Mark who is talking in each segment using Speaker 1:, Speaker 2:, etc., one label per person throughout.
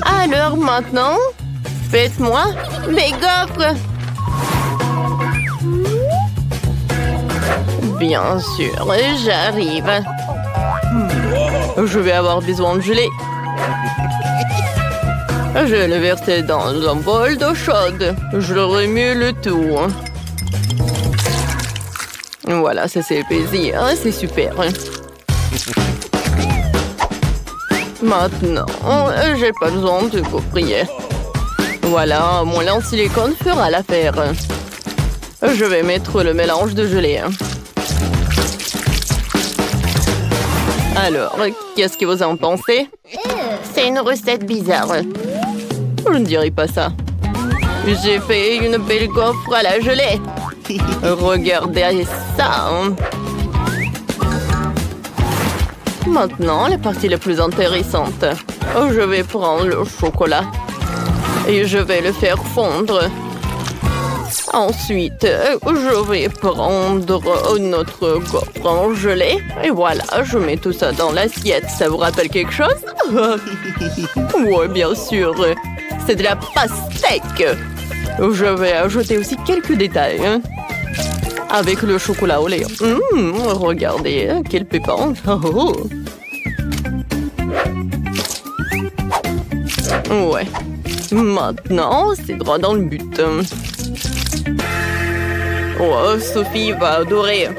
Speaker 1: Alors maintenant, faites-moi des gaufres. Bien sûr, j'arrive. Je vais avoir besoin de gelée. Je le verse dans un bol d'eau chaude. Je remue le tout. Voilà, ça c'est épaissi. C'est super. Maintenant, j'ai pas besoin de gaufrier. Voilà, mon lait en silicone fera l'affaire. Je vais mettre le mélange de gelée. Alors, qu'est-ce que vous en pensez? C'est une recette bizarre. Je ne dirais pas ça. J'ai fait une belle gaufre à la gelée. Regardez ça. Maintenant, la partie la plus intéressante. Je vais prendre le chocolat et je vais le faire fondre. Ensuite, je vais prendre notre gaufre en gelée. Et voilà, je mets tout ça dans l'assiette. Ça vous rappelle quelque chose? Oui, bien sûr. C'est de la pastèque. Je vais ajouter aussi quelques détails. Avec le chocolat au lait. Regardez, quelle pépante. Ouais. Maintenant, c'est droit dans le but. Oh, Sophie va adorer.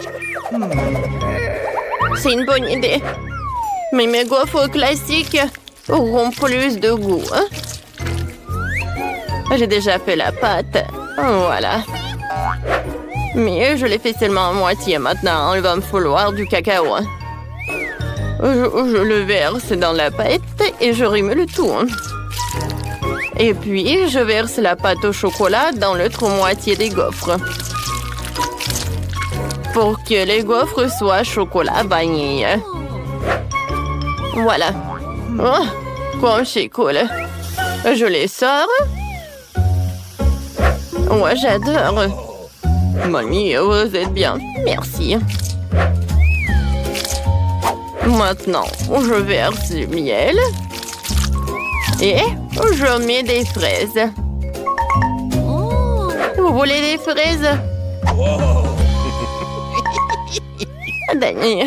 Speaker 1: C'est une bonne idée. Mais mes gaufres classiques auront plus de goût. J'ai déjà fait la pâte. Voilà. Mais je l'ai fait seulement à moitié. Maintenant, il va me falloir du cacao. Je le verse dans la pâte et je remue le tout. Et puis, je verse la pâte au chocolat dans l'autre moitié des gaufres. Pour que les gaufres soient chocolat vanille. Voilà. Oh, comme c'est cool. Je les sors. Ouais, j'adore. Mamie, vous êtes bien. Merci. Maintenant, je verse du miel. Et je mets des fraises. Vous voulez des fraises? Danny,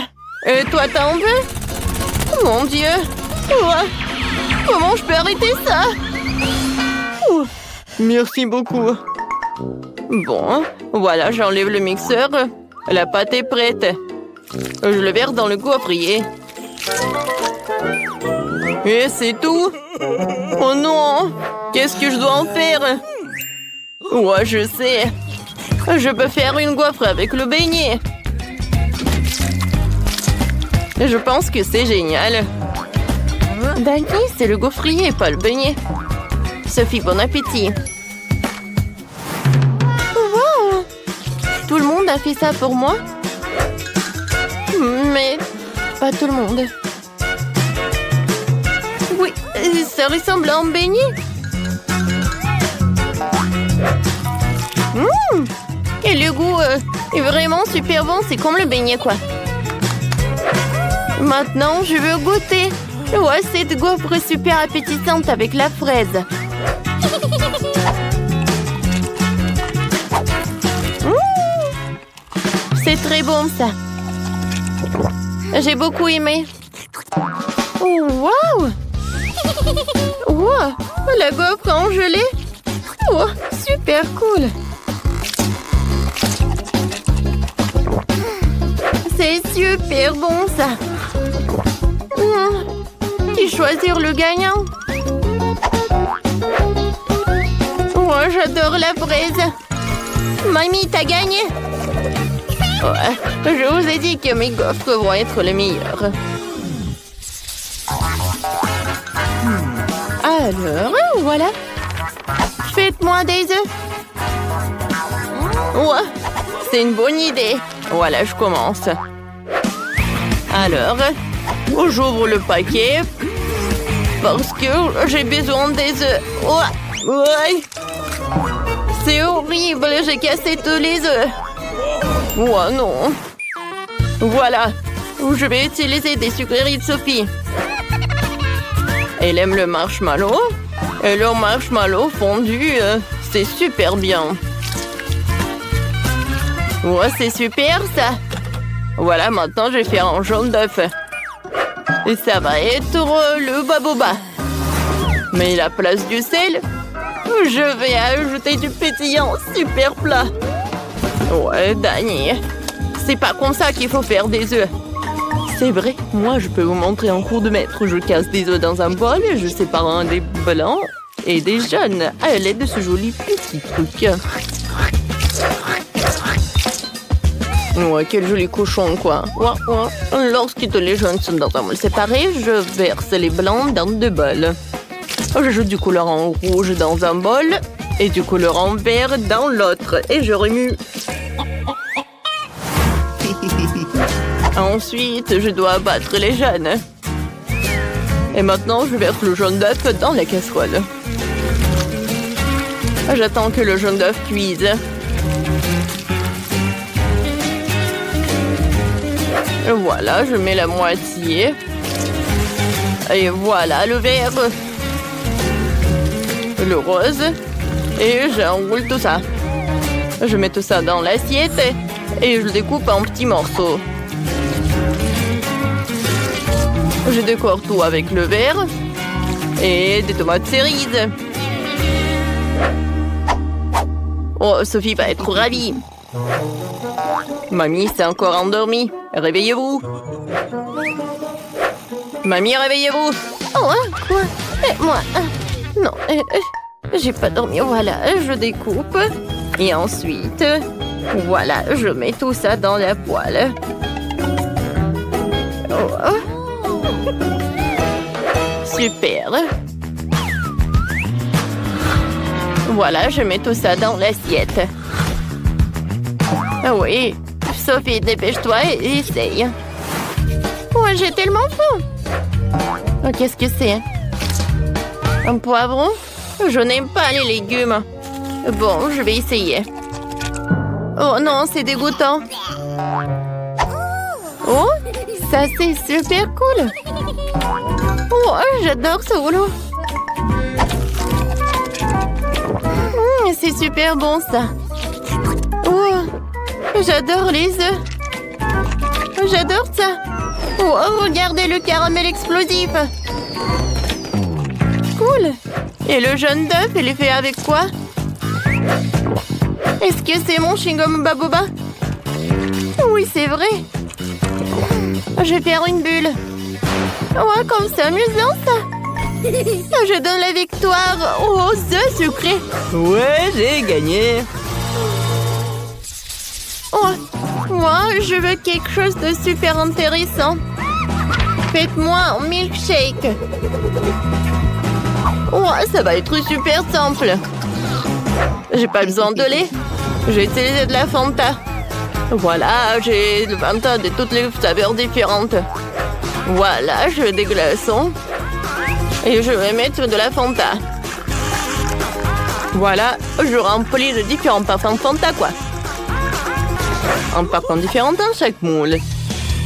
Speaker 1: toi t'en veux? Mon Dieu! Comment je peux arrêter ça? Merci beaucoup. Bon, voilà, j'enlève le mixeur. La pâte est prête. Je le verse dans le gaufrier. Et c'est tout? Oh non! Qu'est-ce que je dois en faire? Ouais, je sais. Je peux faire une gaufre avec le beignet. Je pense que c'est génial. Danny, c'est le gaufrier, pas le beignet. Sophie, bon appétit. Wow! Tout le monde a fait ça pour moi? Mais pas tout le monde. Oui, ça ressemble à un beignet. Et le goût est vraiment super bon. C'est comme le beignet, quoi. Maintenant, je veux goûter. Ouais, cette gaufre est super appétissante avec la fraise. C'est très bon, ça. J'ai beaucoup aimé. Oh, wow! Wow! La gaufre en gelée. Oh, super cool. C'est super bon, ça. Qui choisir le gagnant? Oh, j'adore la fraise. Mamie, t'as gagné? Ouais, je vous ai dit que mes gaufres vont être les meilleures. Alors, voilà. Faites-moi des œufs. Ouais, c'est une bonne idée. Voilà, je commence. Alors, j'ouvre le paquet parce que j'ai besoin des œufs. Ouais. C'est horrible, j'ai cassé tous les œufs. Oh non. Voilà, je vais utiliser des sucreries de Sophie. Elle aime le marshmallow. Et le marshmallow fondu, c'est super bien. Ouais, c'est super ça. Voilà, maintenant je vais faire un jaune d'œuf. Et ça va être le baboba. Mais la place du sel, je vais ajouter du pétillant. Super plat. Ouais, Dani. C'est pas comme ça qu'il faut faire des œufs. C'est vrai, moi je peux vous montrer en cours de maître. Je casse des œufs dans un bol, je sépare un des blancs et des jaunes à l'aide de ce joli petit truc. Ouais, quel joli cochon, quoi. Ouais. Lorsque tous les jaunes sont dans un moule séparé, je verse les blancs dans 2 bols. J'ajoute du colorant rouge dans un bol et du colorant vert dans l'autre. Et je remue. Ensuite, je dois battre les jaunes. Et maintenant, je verse le jaune d'œuf dans la casserole. J'attends que le jaune d'œuf cuise. Et voilà, je mets la moitié. Et voilà le vert. Le rose. Et j'enroule tout ça. Je mets tout ça dans l'assiette et je le découpe en petits morceaux. Je décore tout avec le vert et des tomates cerises. Oh, Sophie va être ravie. Mamie s'est encore endormie. Réveillez-vous. Mamie, réveillez-vous. Oh, hein, quoi? Moi, non, j'ai pas dormi. Voilà, je découpe. Et ensuite, voilà, je mets tout ça dans la poêle. Oh. Super. Voilà, je mets tout ça dans l'assiette. Ah oui, Sophie, dépêche-toi et essaye. Ouais, j'ai tellement faim. Oh, qu'est-ce que c'est? Un poivron? Je n'aime pas les légumes. Bon, je vais essayer. Oh non, c'est dégoûtant. Oh, ça c'est super cool. Oh, j'adore ce rouleau. C'est super bon ça. Oh, j'adore les œufs. J'adore ça. Oh, regardez le caramel explosif. Cool. Et le jaune d'œuf, il est fait avec quoi? Est-ce que c'est mon chewing-gum baboba? Oui, c'est vrai. Je vais faire une bulle. Ouais, comme c'est amusant ça. Je donne la victoire aux œufs sucrés.
Speaker 2: Ouais, j'ai gagné.
Speaker 1: Oh, moi, je veux quelque chose de super intéressant. Faites-moi un milkshake. Oh, ça va être super simple. J'ai pas besoin de lait. J'ai utilisé de la Fanta. Voilà, j'ai le Fanta de toutes les saveurs différentes. Voilà, je des glaçons. Et je vais mettre de la Fanta. Voilà, je remplis de différents parfums Fanta, quoi. Un parfum différent dans chaque moule.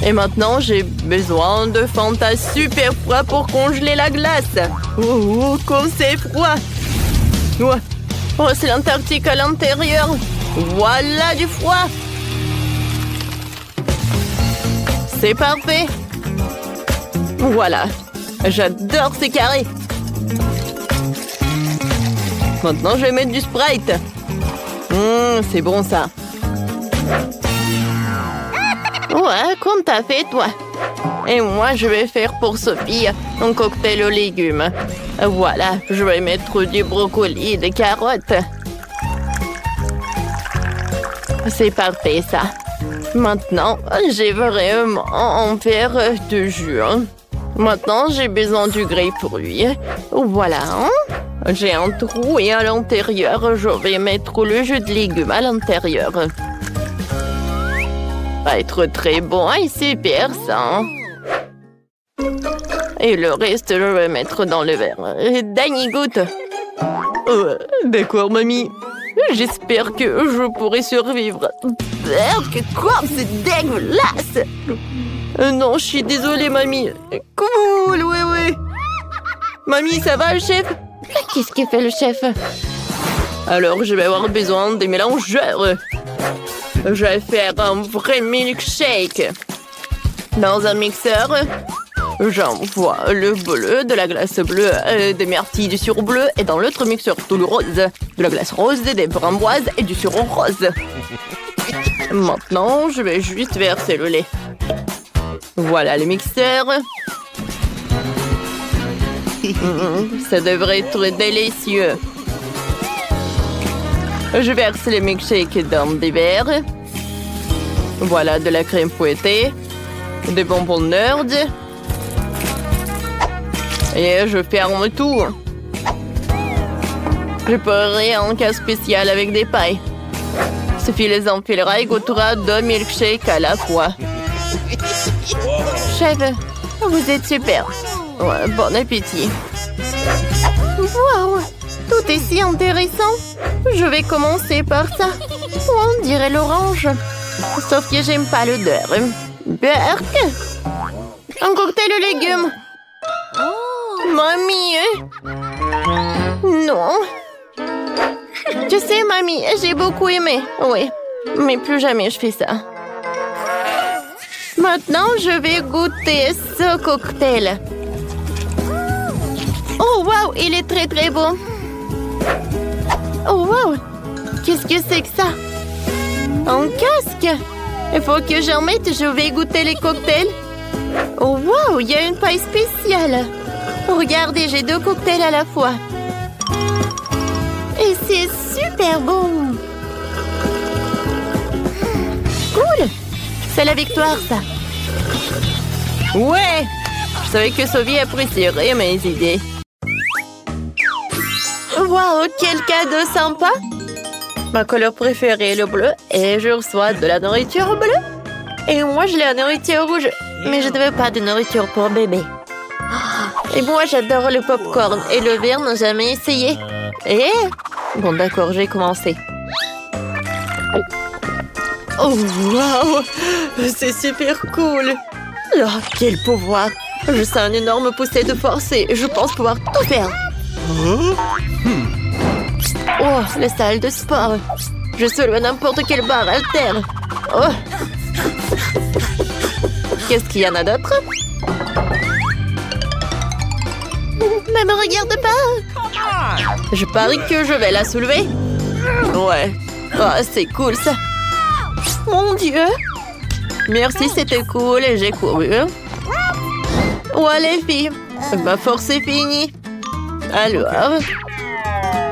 Speaker 1: Et maintenant, j'ai besoin de Fanta super froid pour congeler la glace. Oh, comme c'est froid. Ouais. Oh, c'est l'Antarctique à l'intérieur. Voilà du froid. C'est parfait. Voilà. J'adore ces carrés. Maintenant, je vais mettre du Sprite. C'est bon, ça. Ouais, comme t'as fait, toi. Et moi, je vais faire pour Sophie un cocktail aux légumes. Voilà, je vais mettre du brocoli et des carottes. C'est parfait, ça. Maintenant, j'ai vraiment en faire de jus. Maintenant, j'ai besoin du grapefruit. Voilà. J'ai un trou et à l'intérieur, je vais mettre le jus de légumes à l'intérieur. Va être très bon et super ça. Et le reste, je vais mettre dans le verre. Dani, goûte.
Speaker 2: D'accord, mamie.
Speaker 1: J'espère que je pourrai survivre. Quoi? C'est dégueulasse. Non, je suis désolée, mamie. Cool, oui. Mamie, ça va, le chef? Qu'est-ce que fait le chef? Alors, je vais avoir besoin des mélangeurs. Je vais faire un vrai milkshake. Dans un mixeur, j'envoie le bleu, de la glace bleue, des myrtilles, du sirop bleu. Et dans l'autre mixeur, tout le rose. De la glace rose, des framboises et du sirop rose. Maintenant, je vais juste verser le lait. Voilà le mixeur. Ça devrait être délicieux. Je verse les milkshakes dans des verres. Voilà de la crème fouettée. Des bonbons Nerd. Et je ferme tout. Je ferai un cas spécial avec des pailles. Sophie les enfilera et goûtera 2 milkshakes à la fois. Chef, vous êtes super. Ouais, bon appétit. Wow, tout est si intéressant. Je vais commencer par ça. On dirait l'orange. Sauf que j'aime pas l'odeur. Berk. Un cocktail aux légumes. Mamie. Non. Je sais, mamie, j'ai beaucoup aimé. Oui, mais plus jamais je fais ça. Maintenant, je vais goûter ce cocktail. Oh, wow, il est très, très beau. Oh, wow. Qu'est-ce que c'est que ça? Un casque? Il faut que j'en mette, je vais goûter les cocktails. Oh, wow, il y a une paille spéciale. Regardez, j'ai 2 cocktails à la fois. Et c'est super bon. Cool. C'est la victoire, ça. Ouais. Je savais que Sophie apprécierait mes idées. Waouh, quel cadeau sympa. Ma couleur préférée est le bleu et je reçois de la nourriture bleue. Et moi, je l'ai la nourriture rouge. Mais je ne veux pas de nourriture pour bébé. Et moi, j'adore le popcorn et le verre n'a jamais essayé. Et... Bon, d'accord, j'ai commencé. Oh, waouh! C'est super cool! Oh, quel pouvoir! Je sens une énorme poussée de force et je pense pouvoir tout faire. Oh, la salle de sport. Je soulève n'importe quelle barre alterne. Oh! Qu'est-ce qu'il y en a d'autre? Ne me regarde pas! Je parie que je vais la soulever. Ouais. Oh, c'est cool, ça. Mon Dieu! Merci, c'était cool et j'ai couru. Ouais, les filles. Ma force est finie. Alors...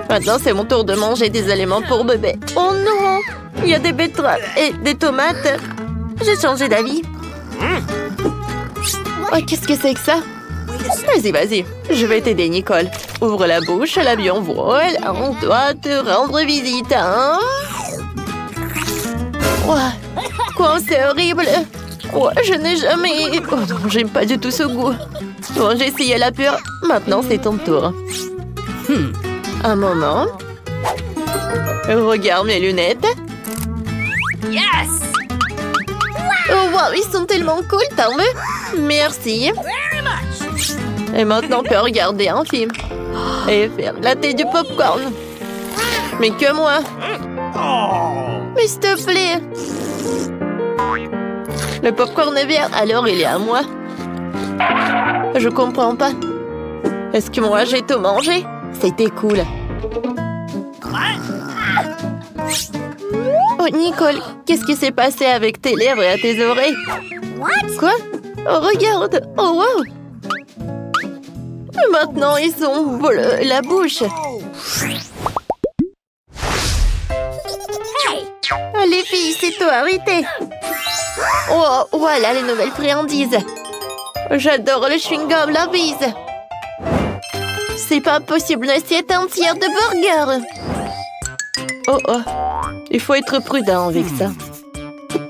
Speaker 1: Maintenant, c'est mon tour de manger des aliments pour bébé. Oh non! Il y a des betteraves et des tomates. J'ai changé d'avis. Oh, qu'est-ce que c'est que ça? Vas-y, vas-y. Je vais t'aider, Nicole. Ouvre la bouche, l'avion vole. On doit te rendre visite, hein? Ouais. Quoi, c'est horrible. Ouais, je n'ai jamais... Oh non, j'aime pas du tout ce goût. Bon, j'ai essayé la pure. Maintenant, c'est ton tour. Un moment. Regarde mes lunettes.
Speaker 3: Yes!
Speaker 1: Oh, wow, ils sont tellement cool, t'en veux? Merci.
Speaker 3: Very much!
Speaker 1: Et maintenant, on peut regarder un film. Et faire la thé du popcorn. Mais que moi. Mais s'il te plaît. Le popcorn est vert, alors il est à moi. Je comprends pas. Est-ce que moi j'ai tout mangé? C'était cool. Oh, Nicole, qu'est-ce qui s'est passé avec tes lèvres et à tes oreilles? Quoi? Oh, regarde! Oh, wow! Maintenant, ils sont bleus, la bouche. Oh, les filles, c'est toi, arrêtez! Oh, voilà les nouvelles friandises. J'adore le chewing-gum, la bise. C'est pas possible, une assiette entière de burgers. Oh, oh. Il faut être prudent avec ça.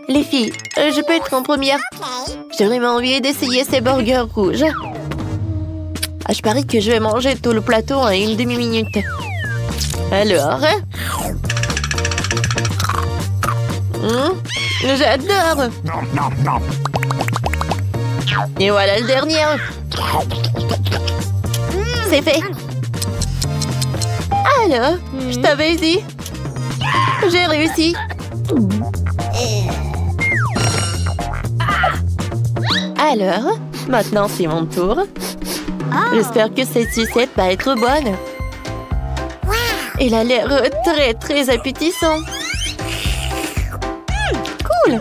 Speaker 1: Les filles, je peux être en première? J'ai vraiment envie d'essayer ces burgers rouges. Ah, je parie que je vais manger tout le plateau en une demi-minute. Alors? J'adore! Et voilà le dernier. C'est fait. Alors, je t'avais dit. J'ai réussi. Alors, maintenant c'est mon tour. J'espère que cette sucette va être bonne. Elle a l'air très appétissant. Cool.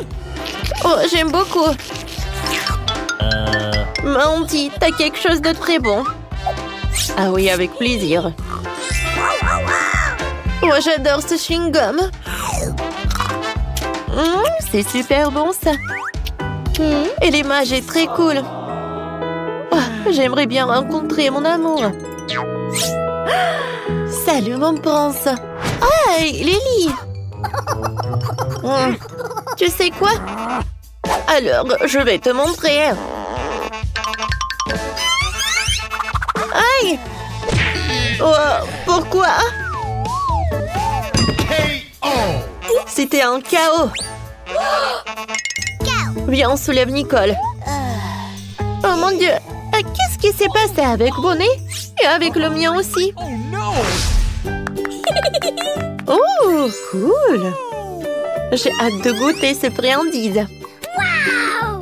Speaker 1: Oh, j'aime beaucoup. Mandy, t'as quelque chose de très bon. Ah oui, avec plaisir. Oh, j'adore ce chewing-gum. C'est super bon, ça. Et l'image est très cool. Oh, j'aimerais bien rencontrer mon amour. Salut, mon prince. Hey, Lily. Tu sais quoi? Alors, je vais te montrer. Aïe! Oh, pourquoi? C'était un chaos. Viens, on soulève Nicole. Oh mon Dieu! Qu'est-ce qui s'est passé avec Bonnet? Et avec le mien aussi? Oh, cool! J'ai hâte de goûter ce friandise.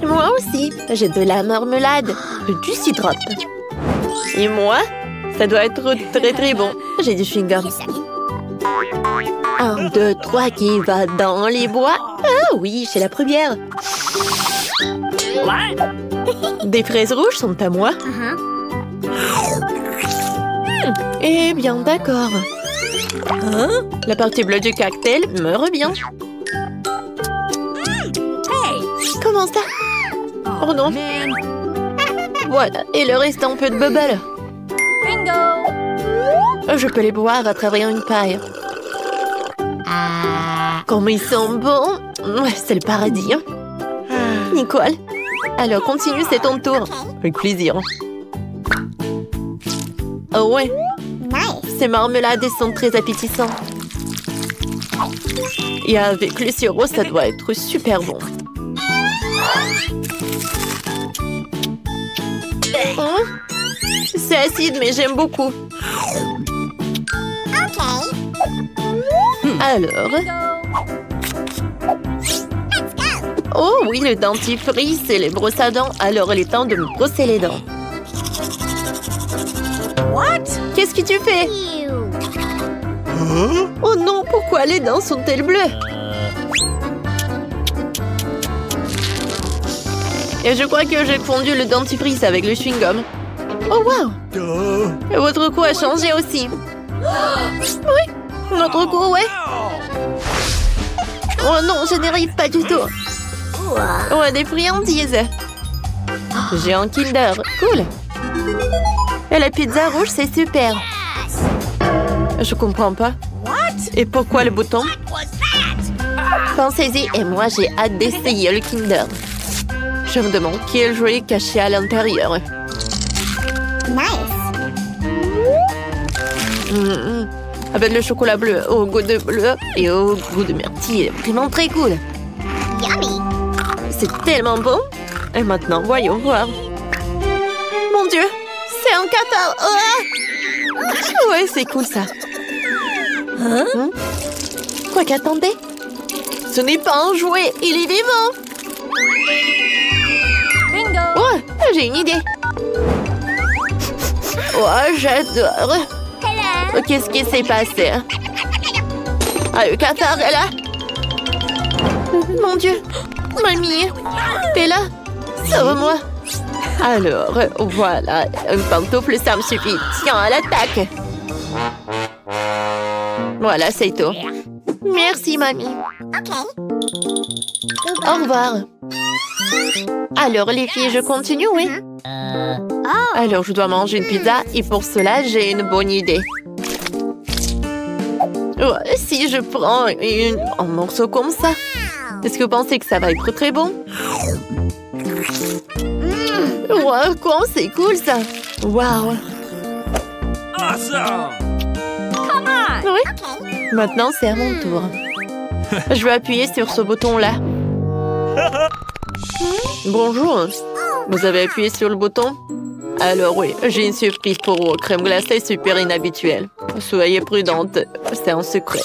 Speaker 1: Moi aussi, j'ai de la marmelade, du syrup. Et moi, ça doit être très bon. J'ai du chewing-gum. 1, 2, 3, qui va dans les bois? Ah oui, c'est la première. Des fraises rouges sont à moi. Eh bien, d'accord. La partie bleue du cocktail me revient. Comment ça? Oh non. Voilà, et le reste un peu de bubble.
Speaker 3: Bingo!
Speaker 1: Je peux les boire à travers une paille. Comme ils sont bons. C'est le paradis. Nicole, alors continue, c'est ton tour. Avec plaisir. Oh ouais. Ces marmelades sont très appétissantes. Et avec le sirop, ça doit être super bon. C'est acide, mais j'aime beaucoup. Alors... Oh oui, le dentifrice et les brosses à dents. Alors, il est temps de me brosser les dents. Qu'est-ce que tu fais? Oh non, pourquoi les dents sont-elles bleues? Et je crois que j'ai fondu le dentifrice avec le chewing-gum. Oh wow! Et votre cou a changé aussi. Oui, notre cou, ouais. Oh non, je n'y arrive pas du tout. Oh, des friandises. J'ai un Kinder, cool. Et la pizza rouge, c'est super. Je comprends pas. Et pourquoi le bouton? Pensez-y, et moi j'ai hâte d'essayer le Kinder. Je me demande quel jouet est caché à l'intérieur. Avec le chocolat bleu au goût de bleu et au goût de myrtille, vraiment très cool. C'est tellement bon. Et maintenant, voyons voir. Mon Dieu, c'est un catar. Oh ouais, c'est cool ça. Quoi qu'attendez? Ce n'est pas un jouet, il est vivant.
Speaker 3: Bingo!
Speaker 1: Oh, j'ai une idée. Oh, j'adore. Oh, qu'est-ce qui s'est passé? Ah, le cafard est là. Mon Dieu. Mamie, t'es là? Sauve-moi. Alors, voilà. Une pantoufle, ça me suffit. Tiens, à l'attaque. Voilà, c'est tout. Merci, mamie. Au revoir. Alors, les filles, je continue, oui? Alors, je dois manger une pizza et pour cela, j'ai une bonne idée. Oh, si je prends un morceau comme ça, est-ce que vous pensez que ça va être très bon? Wow, quoi, c'est cool ça! Wow!
Speaker 2: Awesome!
Speaker 3: Come on!
Speaker 1: Oui? Maintenant, c'est à mon tour. Je vais appuyer sur ce bouton-là. Bonjour. Vous avez appuyé sur le bouton? Alors oui, j'ai une surprise pour vous. Crème glacée super inhabituelle. Soyez prudente, c'est un secret.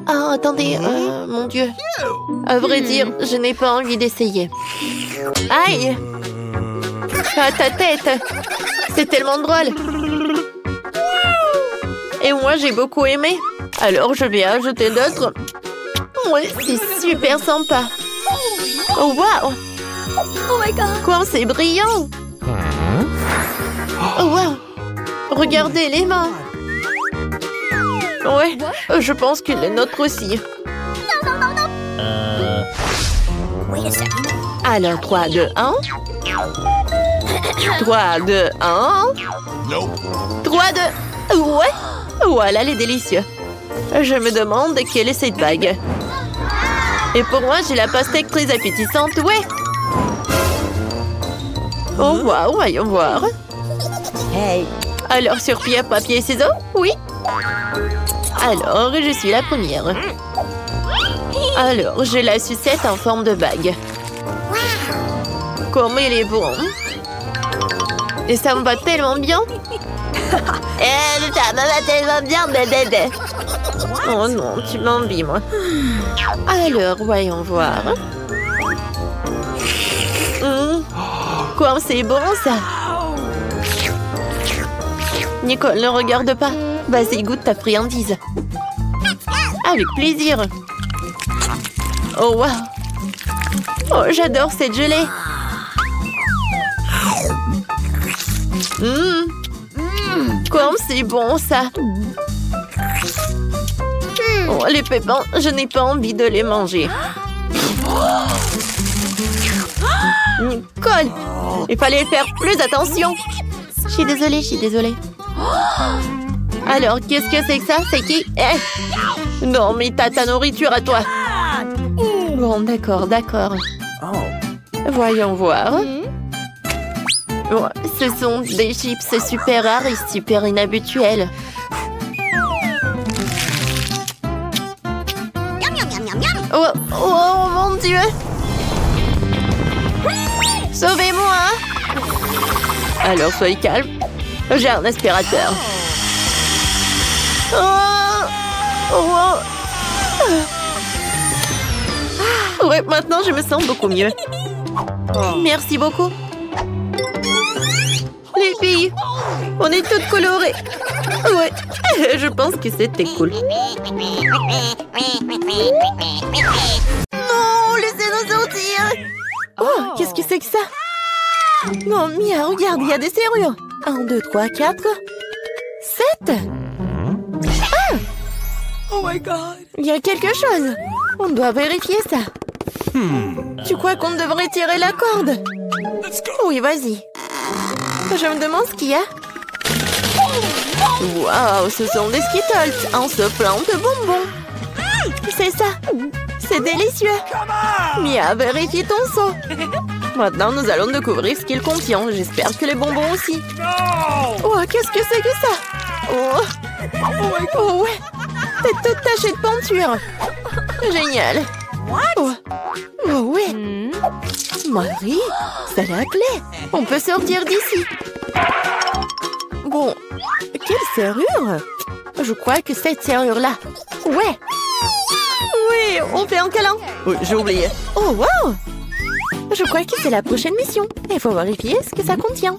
Speaker 1: Ah, attendez, mon Dieu. À vrai dire, je n'ai pas envie d'essayer. Aïe! À ta tête! C'est tellement drôle! Et moi, j'ai beaucoup aimé. Alors, je vais ajouter d'autres. Ouais, c'est super sympa. Oh, wow!
Speaker 3: Oh my god.
Speaker 1: Quoi, c'est brillant! Oh, wow! Regardez les mains! Ouais, je pense que les nôtres aussi. Alors, 3, 2, 1. 3, 2, 1. 3, 2. Ouais! Voilà les délicieux. Je me demande quelle est cette bague. Et pour moi, j'ai la pastèque très appétissante, ouais! Oh, wow, voyons voir.
Speaker 2: Hey.
Speaker 1: Alors, sur pierre, papier, ciseaux? Oui. Alors, je suis la première. Alors, j'ai la sucette en forme de bague. Comme il est bon. Et ça me va tellement bien. Ça me va tellement bien, bébé. Oh non, tu m'embimes. Alors, voyons voir. Quoi, c'est bon, ça? Nicole, ne regarde pas. Vas-y, goûte ta friandise. Avec plaisir. Oh, wow. Oh, j'adore cette gelée. Comme c'est bon, ça. Oh, les pépins, je n'ai pas envie de les manger. Nicole, il fallait faire plus attention. Je suis désolée, je suis désolée. Alors, qu'est-ce que c'est que ça? C'est qui? Non, mais t'as ta nourriture à toi. Bon, d'accord, d'accord. Voyons voir. Oh, ce sont des chips super rares et super inhabituels. Oh, oh mon Dieu! Sauvez-moi! Alors, soyez calme. J'ai un aspirateur. Ouais, maintenant je me sens beaucoup mieux. Merci beaucoup. Les filles, on est toutes colorées. Ouais, je pense que c'était cool. Non, laissez-nous sortir. Oh, qu'est-ce que c'est que ça? Non, Mia, regarde, il y a des serrures. 1, 2, 3, 4, 7. Ah!
Speaker 2: Oh my god.
Speaker 1: Il y a quelque chose. On doit vérifier ça. Tu crois qu'on devrait tirer la corde? Oui, vas-y. Je me demande ce qu'il y a. Waouh, ce sont des Skittles en soufflant de bonbons. C'est ça. C'est délicieux. Mia, vérifie ton seau. Maintenant, nous allons découvrir ce qu'il contient. J'espère que les bonbons aussi. Oh, qu'est-ce que c'est que ça? Oh, ouais. C'est toute tachée de peinture. Génial. Oh, ouais. Marie, c'est la clé. On peut sortir d'ici. Bon, quelle serrure? Je crois que cette serrure-là. Ouais. Oui, on fait un câlin.
Speaker 2: Oui, j'ai oublié.
Speaker 1: Oh, wow. Je crois que c'est la prochaine mission. Il faut vérifier ce que ça contient.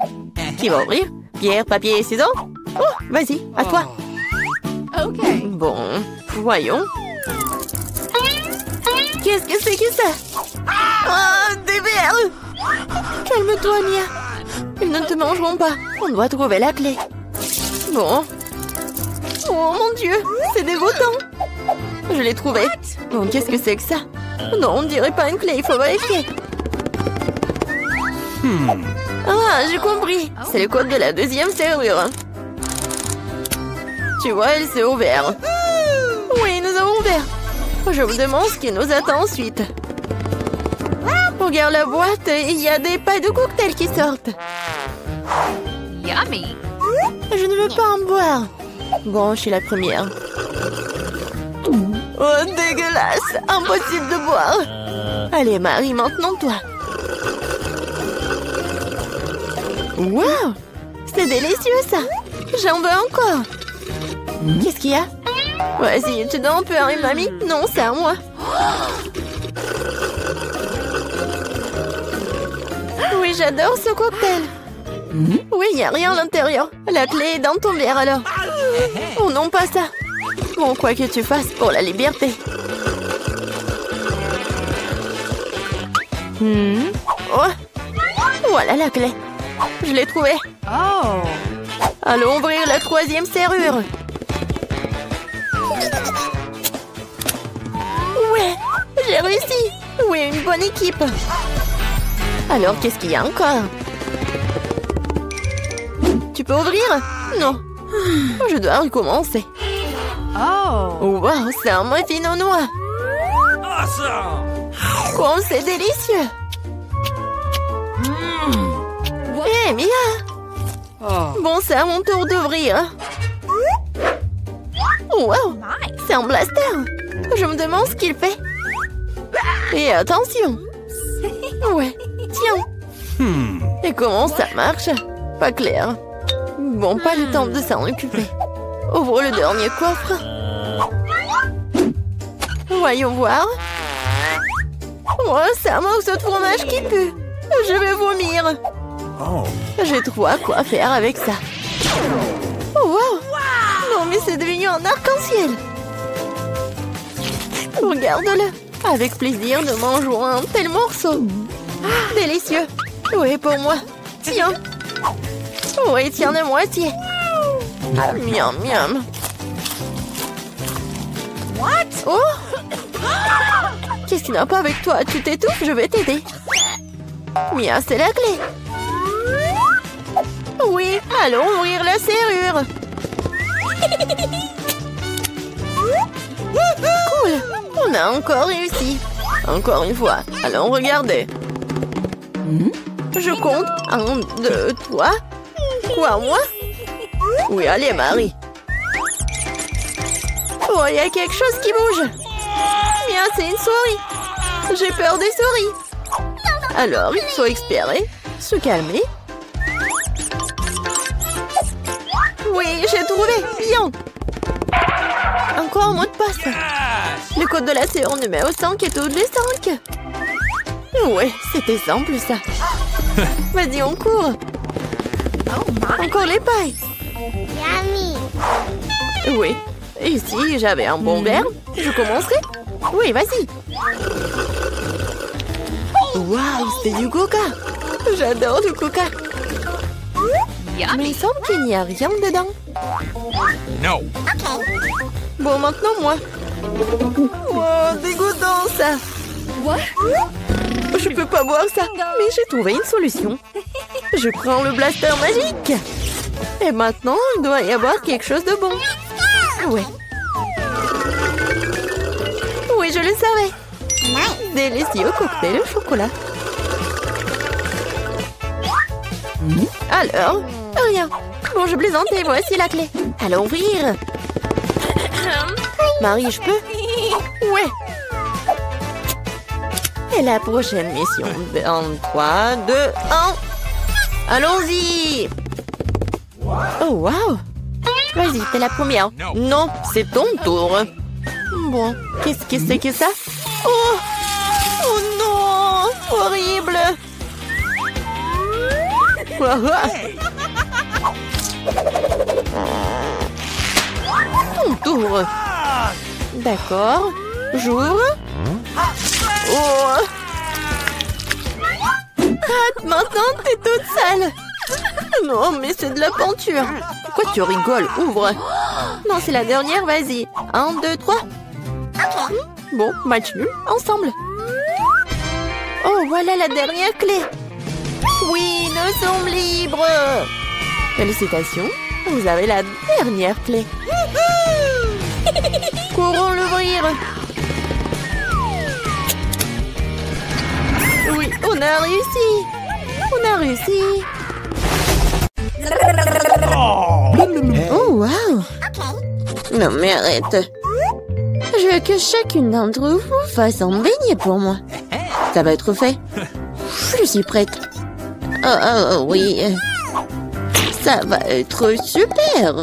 Speaker 1: Qui va ouvrir? Pierre, papier et ciseaux? Oh, vas-y, à toi.
Speaker 3: Ok.
Speaker 1: Bon, voyons. Qu'est-ce que c'est que ça? Oh, des verres! Calme-toi, Mia. Ils ne te mangeront pas. On doit trouver la clé. Bon. Oh, mon Dieu, c'est dégoûtant. Je l'ai trouvé. Bon, qu'est-ce que c'est que ça? Non, on dirait pas une clé, il faut vérifier. Ah, j'ai compris. C'est le code de la deuxième serrure. Tu vois, elle s'est ouverte. Oui, nous avons ouvert. Je me demande ce qui nous attend ensuite. Regarde la boîte, il y a des pailles de cocktail qui sortent.
Speaker 3: Yummy.
Speaker 1: Je ne veux pas en boire. Bon, je suis la première. Oh, dégueulasse! Impossible de boire. Allez, Marie, maintenant toi. Wow! C'est délicieux, ça! J'en veux encore! Qu'est-ce qu'il y a? Vas-y, tu n'en peux rien, mamie? Non, c'est à moi! Oui, j'adore ce cocktail! Oui, il n'y a rien à l'intérieur. La clé est dans ton verre, alors. Oh non, pas ça! Bon, quoi que tu fasses pour la liberté. Oh! Voilà la clé. Je l'ai trouvée.
Speaker 2: Oh.
Speaker 1: Allons ouvrir la 3e serrure. Ouais, j'ai réussi. Oui, une bonne équipe. Alors, qu'est-ce qu'il y a encore? Tu peux ouvrir? Non. Je dois recommencer.
Speaker 2: Oh.
Speaker 1: Wow, c'est un muffin aux noix. Oh, c'est délicieux. Hé, Mia!
Speaker 2: Oh.
Speaker 1: Bon, c'est à mon tour d'ouvrir. Wow! C'est un blaster! Je me demande ce qu'il fait. Et attention! Ouais, tiens! Et comment ça marche? Pas clair. Bon, pas le temps de s'en occuper. Ouvre le dernier coffre. Voyons voir. Oh, c'est un morceau de fromage qui pue. Je vais vomir. J'ai trop à quoi faire avec ça. Oh, wow! Non, mais c'est devenu un arc-en-ciel. Regarde-le. Avec plaisir, nous mangeons un tel morceau. Délicieux. Oui, pour moi. Tiens. Oui, tiens de moitié. Miam, miam. Oh! Qu'est-ce qui n'a pas avec toi? Tu t'étouffes, je vais t'aider. Mia, c'est la clé. Oui, allons ouvrir la serrure. Cool, on a encore réussi. Encore une fois, allons regarder. Je compte. 1, 2, 3. Quoi, moi? Oui, allez, Marie. Oh, il y a quelque chose qui bouge. Mia, c'est une souris. J'ai peur des souris. Alors, il faut espérer. Se calmer. Oui, j'ai trouvé. Bien. Encore un mot de passe. Le code de la serrure numéro 5 est tous les 5. Ouais, c'était simple, ça. Vas-y, on court. Encore les pailles. Oui. Et si j'avais un bon verre, je commencerais. Oui, vas-y. Waouh, c'est du coca. J'adore le coca. Mais il semble qu'il n'y a rien dedans.
Speaker 4: No.
Speaker 1: Bon, maintenant, moi. Oh, dégoûtant, ça. Je peux pas boire ça. Mais j'ai trouvé une solution. Je prends le blaster magique. Et maintenant, il doit y avoir quelque chose de bon. Ouais. Oui, je le savais. Délicieux cocktail au chocolat. Alors, rien. Bon, je plaisantais, voici la clé. Allons ouvrir. Marie, je peux? Ouais. Et la prochaine mission. En 3, 2, 1. Allons-y. Oh, wow. Vas-y, t'es la première. Non, c'est ton tour. Bon, qu'est-ce que c'est que ça? Oh! Oh non! Horrible! Ton tour. D'accord. J'ouvre. Oh! Ah, maintenant, t'es toute sale. Non, mais c'est de la peinture. Pourquoi tu rigoles? Ouvre. Non, c'est la dernière, vas-y. 1, 2, 3. Bon, match nul, ensemble. Oh, voilà la dernière clé. Oui, nous sommes libres. Félicitations, vous avez la dernière clé. Courons l'ouvrir. Oui, on a réussi. On a réussi. Oh, wow. Non, mais arrête. Je veux que chacune d'entre vous fasse un beignet pour moi. Ça va être fait. Je suis prête. Oh, oui. Ça va être super.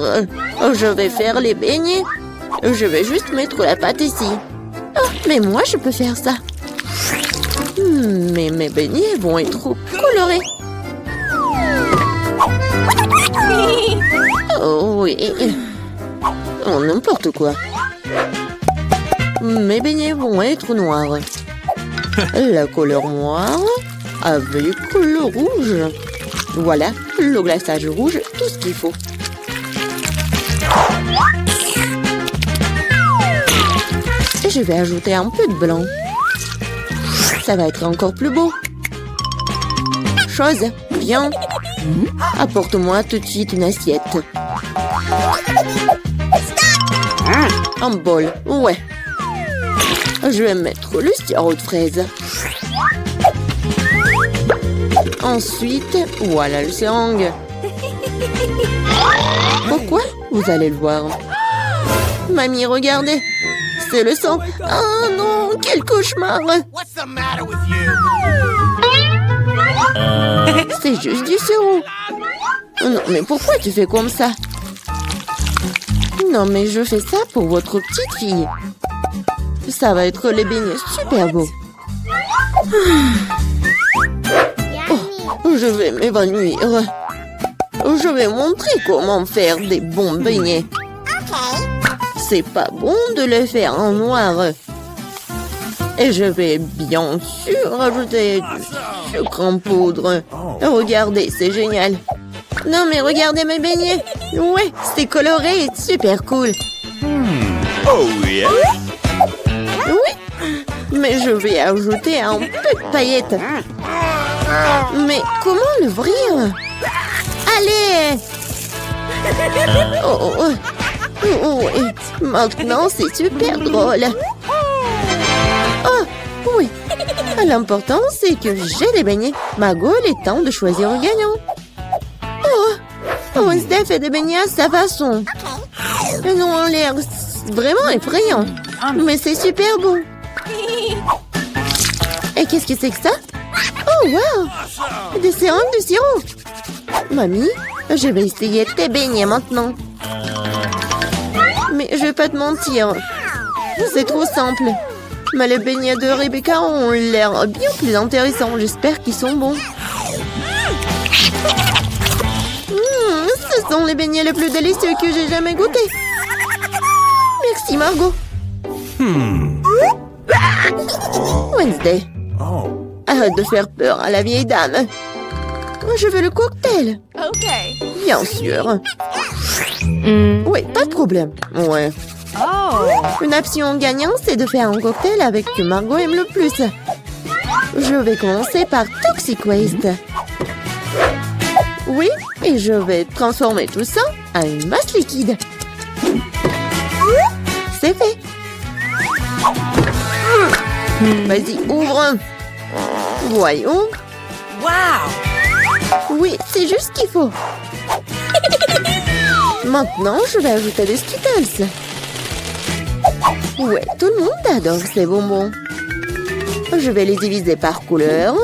Speaker 1: Je vais faire les beignets. Je vais juste mettre la pâte ici. Oh, mais moi, je peux faire ça. Mais mes beignets vont être trop colorés. Oh oui. Oh, n'importe quoi. Mes beignets vont être noirs. La couleur noire avec le rouge. Voilà, le glaçage rouge, tout ce qu'il faut. Et je vais ajouter un peu de blanc. Ça va être encore plus beau. Chose, viens. Apporte-moi tout de suite une assiette. Un bol, ouais. Je vais mettre le sirop de fraise. Ensuite, voilà le seringue. Pourquoi? Vous allez le voir. Mamie, regardez. C'est le sang. Oh non, quel cauchemar.
Speaker 4: What's the matter with you?
Speaker 1: C'est juste du sirop. Non, mais pourquoi tu fais comme ça? Non, mais je fais ça pour votre petite fille. Ça va être les beignets super beaux. Oh, je vais m'évanouir. Je vais montrer comment faire des bons beignets. C'est pas bon de les faire en noir. Et je vais bien sûr ajouter du sucre en poudre. Regardez, c'est génial. Non mais regardez mes beignets. Ouais, c'est coloré et super cool.
Speaker 4: Oh yeah.
Speaker 1: Oui, mais je vais ajouter un peu de paillettes. Mais comment l'ouvrir? Allez! Oh, oh, oh, et maintenant c'est super drôle. Oh, oui. L'important c'est que j'ai des beignets. Margot, il est temps de choisir un gagnant. Oh, Wednesday fait des beignets à sa façon. Ils ont l'air vraiment effrayants. Mais c'est super beau. Et qu'est-ce que c'est que ça? Oh, wow! Des seringues de sirop. Mamie, je vais essayer tes beignets maintenant. Mais je vais pas te mentir. C'est trop simple. Mais les beignets de Rebecca ont l'air bien plus intéressants. J'espère qu'ils sont bons. Ce sont les beignets les plus délicieux que j'ai jamais goûtés. Merci, Margot. Wednesday. Arrête de faire peur à la vieille dame. Je veux le cocktail.
Speaker 2: Okay.
Speaker 1: Bien sûr. Oui, pas de problème. Ouais.
Speaker 2: Oh.
Speaker 1: Une option gagnante, c'est de faire un cocktail avec ce que Margot aime le plus. Je vais commencer par Toxic Waste. Oui, et je vais transformer tout ça en une masse liquide. C'est fait. Vas-y, ouvre. Voyons.
Speaker 2: Wow.
Speaker 1: Oui, c'est juste ce qu'il faut. Maintenant, je vais ajouter des Skittles. Ouais, tout le monde adore ces bonbons. Je vais les diviser par couleur.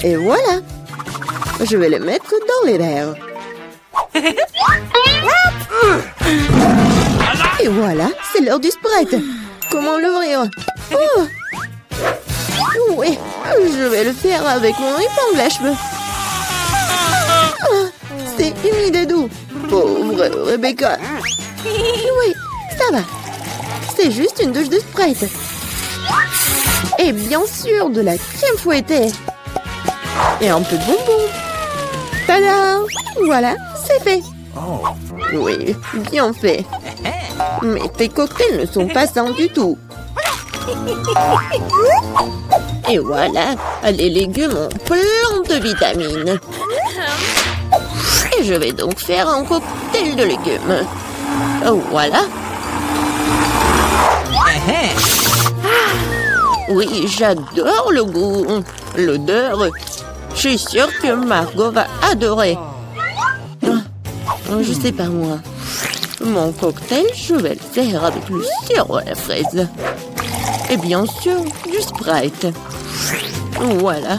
Speaker 1: Et voilà. Je vais les mettre dans les verres. Et voilà, c'est l'heure du Sprite. Comment l'ouvrir? Oh! Oui, je vais le faire avec mon épingle à cheveux. Oh, c'est humide et doux. Pauvre Rebecca. Oui, ça va. C'est juste une douche de Sprite. Et bien sûr, de la crème fouettée. Et un peu de bonbons. Tada! Voilà, c'est fait. Oui, bien fait. Mais tes cocktails ne sont pas sains du tout. Et voilà, les légumes ont plein de vitamines. Et je vais donc faire un cocktail de légumes. Voilà. Oui, j'adore le goût, l'odeur. Je suis sûre que Margot va adorer. Je sais pas moi. Mon cocktail, je vais le faire avec le sirop à la fraise. Et bien sûr, du Sprite. Voilà.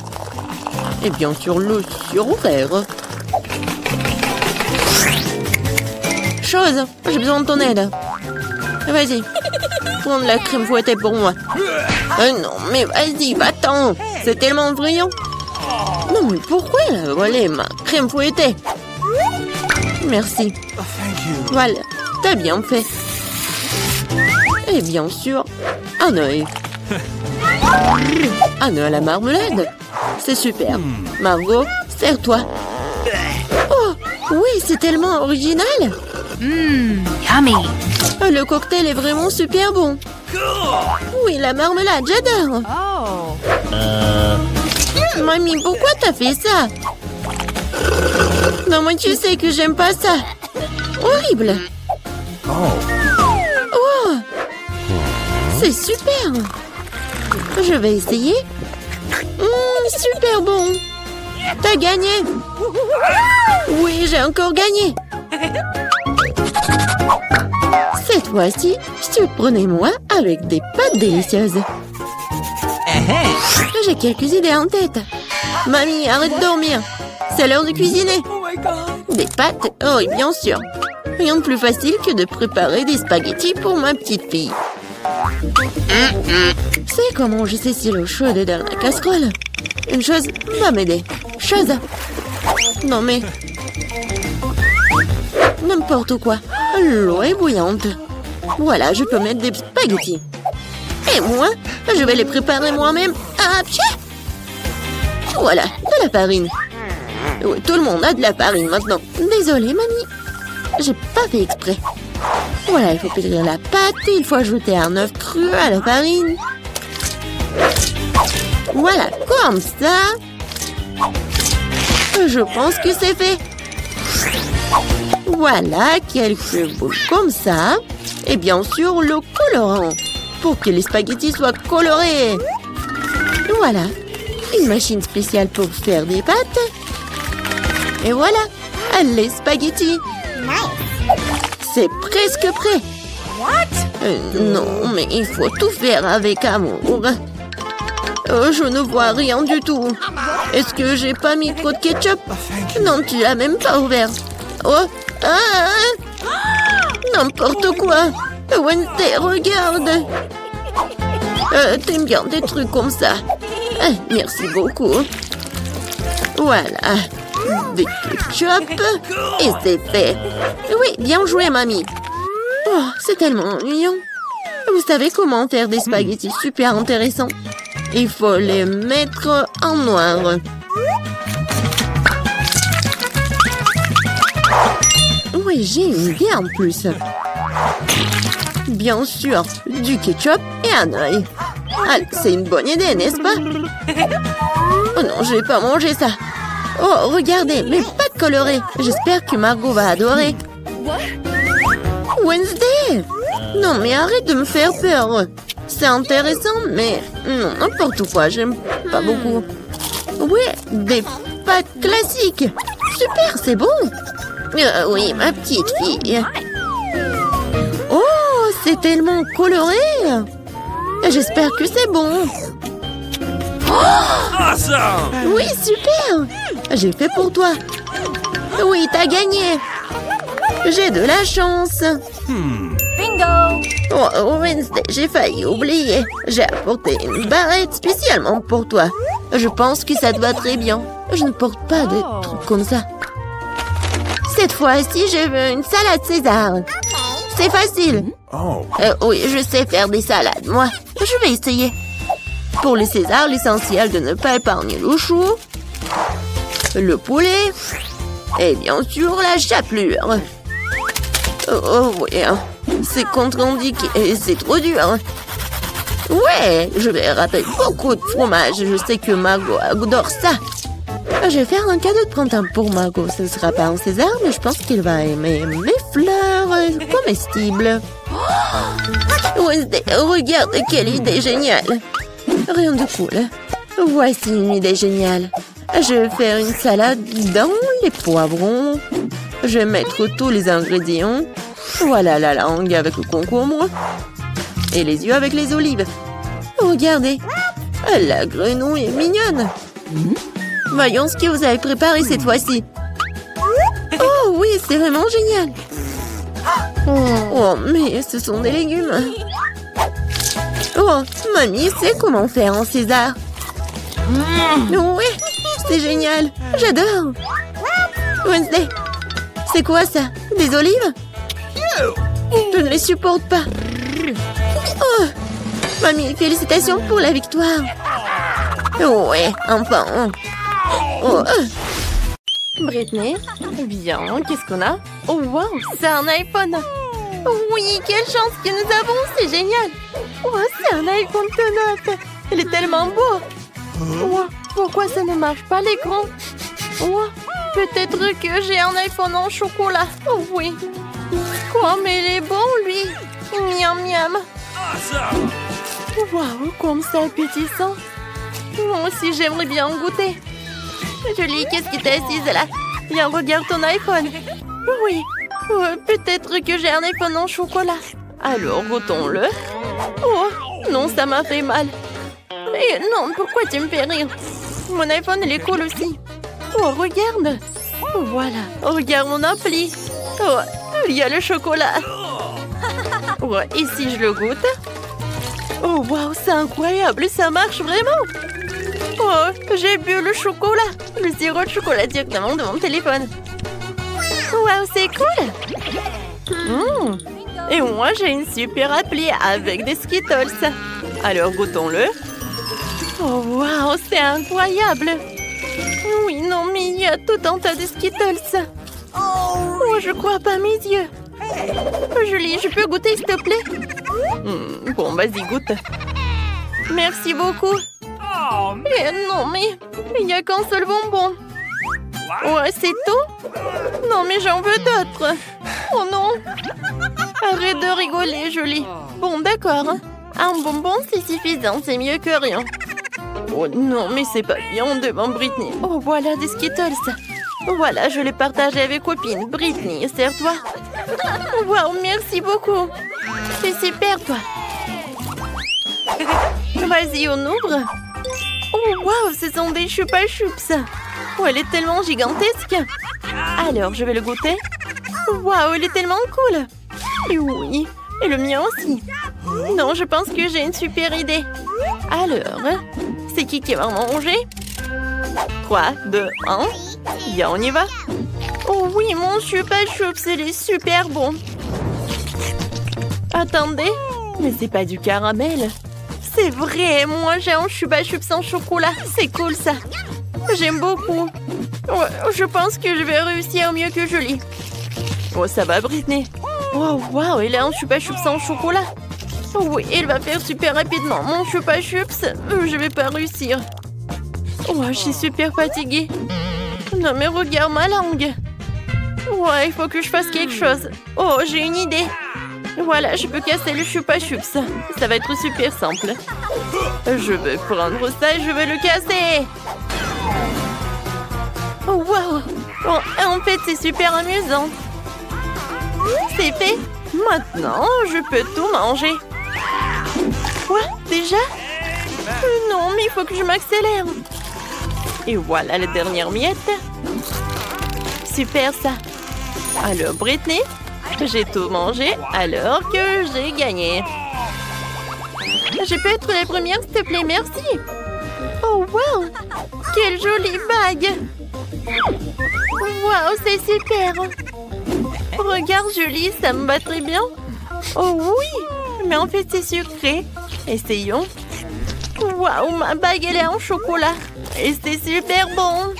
Speaker 1: Et bien sûr, le sirop vert. Chose, j'ai besoin de ton aide. Vas-y, prends de la crème fouettée pour moi. Non, mais vas-y, va-t'en. C'est tellement brillant. Non, mais pourquoi elle a volé ma crème fouettée? Merci.
Speaker 4: Oh, thank you.
Speaker 1: Voilà, t'as bien fait. Et bien sûr, un œil. Un œil à la marmelade. C'est super. Margot, sers-toi. Oh, oui, c'est tellement original.
Speaker 2: Yummy.
Speaker 1: Le cocktail est vraiment super bon. Oui, la marmelade, j'adore.
Speaker 2: Oh.
Speaker 1: Mamie, pourquoi t'as fait ça? Non, moi, tu sais que j'aime pas ça. Horrible. Oh, c'est super. Je vais essayer. Super bon. T'as gagné. Oui, j'ai encore gagné. Cette fois-ci, surprenez-moi avec des pâtes délicieuses. J'ai quelques idées en tête. Mamie, arrête de dormir. C'est l'heure de cuisiner. Des pâtes? Oh, oui, bien sûr. Rien de plus facile que de préparer des spaghettis pour ma petite fille. C'est comment je saisis l'eau chaude dans la casserole. Une chose va m'aider. Chose. Non mais... N'importe quoi. L'eau est bouillante. Voilà, je peux mettre des spaghettis. Et moi, je vais les préparer moi-même. Ah, pied! Voilà, de la farine. Oui, tout le monde a de la farine maintenant. Désolée, mamie. J'ai pas fait exprès. Voilà, il faut pétrir la pâte. Il faut ajouter un œuf cru à la farine. Voilà, comme ça. Je pense que c'est fait. Voilà, quelques boules comme ça. Et bien sûr, le colorant. Pour que les spaghettis soient colorés. Voilà, une machine spéciale pour faire des pâtes. Et voilà, les spaghettis. C'est presque prêt. Non, mais il faut tout faire avec amour. Je ne vois rien du tout. Est-ce que j'ai pas mis trop de ketchup? Non, tu l'as même pas ouvert. Oh, n'importe quoi. Wednesday, regarde. T'aimes bien des trucs comme ça. Merci beaucoup. Voilà. Des ketchup. Et c'est fait. Oui, bien joué, mamie. Oh, c'est tellement ennuyant. Vous savez comment faire des spaghettis super intéressants? Il faut les mettre en noir. Oui, j'ai une idée en plus. Bien sûr, du ketchup et un œil. Allez, c'est une bonne idée, n'est-ce pas? Oh non, je vais pas manger ça. Oh, regardez, mes pâtes colorées. J'espère que Margot va adorer. Wednesday! Non, mais arrête de me faire peur. C'est intéressant, mais non, n'importe quoi, j'aime pas beaucoup. Oui, des pâtes classiques. Super, c'est bon. Oui, ma petite fille. Oh, c'est tellement coloré. J'espère que c'est bon.
Speaker 4: Awesome!
Speaker 1: Oui, super. J'ai fait pour toi. Oui, t'as gagné. J'ai de la chance.
Speaker 2: Bingo.
Speaker 1: Oh, Wednesday, j'ai failli oublier. J'ai apporté une barrette spécialement pour toi. Je pense que ça te va très bien. Je ne porte pas de trucs comme ça. Cette fois-ci, je veux une salade César. C'est facile.
Speaker 4: Oh.
Speaker 1: Oui, je sais faire des salades, moi. Je vais essayer. Pour les Césars, l'essentiel de ne pas épargner le chou, le poulet et bien sûr la chapelure. Oh oui, c'est contre-indiqué et c'est trop dur. Ouais, je vais râper beaucoup de fromage. Je sais que Margot adore ça. Je vais faire un cadeau de printemps pour Margot. Ce ne sera pas un César, mais je pense qu'il va aimer mes fleurs comestibles. Wednesday, regarde quelle idée géniale. Rien de cool. Voici une idée géniale. Je vais faire une salade dans les poivrons. Je vais mettre tous les ingrédients. Voilà la langue avec le concombre. Et les yeux avec les olives. Regardez. La grenouille est mignonne. Voyons ce que vous avez préparé cette fois-ci. Oh oui, c'est vraiment génial.
Speaker 5: Oh, mais ce sont des légumes. Oh, mamie sait comment faire en César. Ouais, c'est génial. J'adore. Wednesday, c'est quoi ça? Des olives? Je ne les supporte pas. Oh, mamie, félicitations pour la victoire. Ouais, enfin. Oh.
Speaker 1: Britney, bien, qu'est-ce qu'on a? Oh wow, c'est un iPhone. Oui, quelle chance que nous avons, c'est génial. Oh, c'est un iPhone tout neuf. Il est tellement beau. Oh, pourquoi ça ne marche pas l'écran? Oh, peut-être que j'ai un iPhone en chocolat. Oh oui. Quoi, mais il est bon, lui. Miam, miam. Waouh, comme c'est appétissant. Moi aussi, j'aimerais bien en goûter. Julie, qu'est-ce qui t'est assise là? Viens, regarde ton iPhone. Oui, peut-être que j'ai un iPhone en chocolat. Alors, goûtons-le. Oh, non, ça m'a fait mal. Mais non, pourquoi tu me fais rire? Mon iPhone, il est cool aussi. Oh, regarde. Voilà, regarde mon appli. Oh, il y a le chocolat. Oh, et si je le goûte? Oh, waouh, c'est incroyable, ça marche vraiment. Oh, j'ai bu le chocolat. Le sirop de chocolat directement de mon téléphone. Waouh, c'est cool. Et moi, j'ai une super appli avec des Skittles. Alors, goûtons-le. Oh, waouh, c'est incroyable. Oui, non, mais il y a tout un tas de Skittles. Oh, je crois pas mes yeux. Julie, je peux goûter, s'il te plaît? Bon, vas-y, goûte. Merci beaucoup. Non, mais il n'y a qu'un seul bonbon. Ouais, c'est tout? Non, mais j'en veux d'autres. Oh non. Arrête de rigoler, Julie. Bon, d'accord. Un bonbon, c'est suffisant. C'est mieux que rien. Oh non, mais c'est pas bien devant Britney. Oh, voilà des Skittles. Voilà, je les partage avec copine. Britney, sers-toi. Waouh, merci beaucoup. C'est super, toi. Vas-y, on ouvre. Oh, waouh, ce sont des Chupa Chups. Oh, elle est tellement gigantesque. Alors, je vais le goûter. Waouh, il est tellement cool. Et oui, et le mien aussi. Non, je pense que j'ai une super idée. Alors, c'est qui va manger? 3, 2, 1. Bien, on y va. Oh oui, mon Chupa Chups, il est super bon. Attendez, mais c'est pas du caramel. C'est vrai, moi j'ai un Chupa Chups en chocolat. C'est cool ça. J'aime beaucoup. Ouais, je pense que je vais réussir mieux que Julie. Oh, ça va, Britney. Oh, waouh, il a un Chupa Chups en chocolat. Oh, oui, il va faire super rapidement. Mon Chupa Chups, je vais pas réussir. Oh, je suis super fatiguée. Non, mais regarde ma langue. Ouais, il faut que je fasse quelque chose. Oh, j'ai une idée. Voilà, je peux casser le Chupa Chups. Ça va être super simple. Je vais prendre ça et je vais le casser. Oh, waouh. Oh, en fait, c'est super amusant. C'est fait. Maintenant, je peux tout manger. Quoi? Déjà? Non, mais il faut que je m'accélère. Et voilà la dernière miette. Super ça. Alors, Britney, j'ai tout mangé alors que j'ai gagné. Je peux être la première, s'il te plaît, merci. Oh, wow! Quelle jolie bague! Wow, c'est super! Regarde, Julie, ça me va très bien. Oh oui! Mais en fait, c'est sucré. Essayons. Wow, ma bague, elle est en chocolat. Et c'est super bon.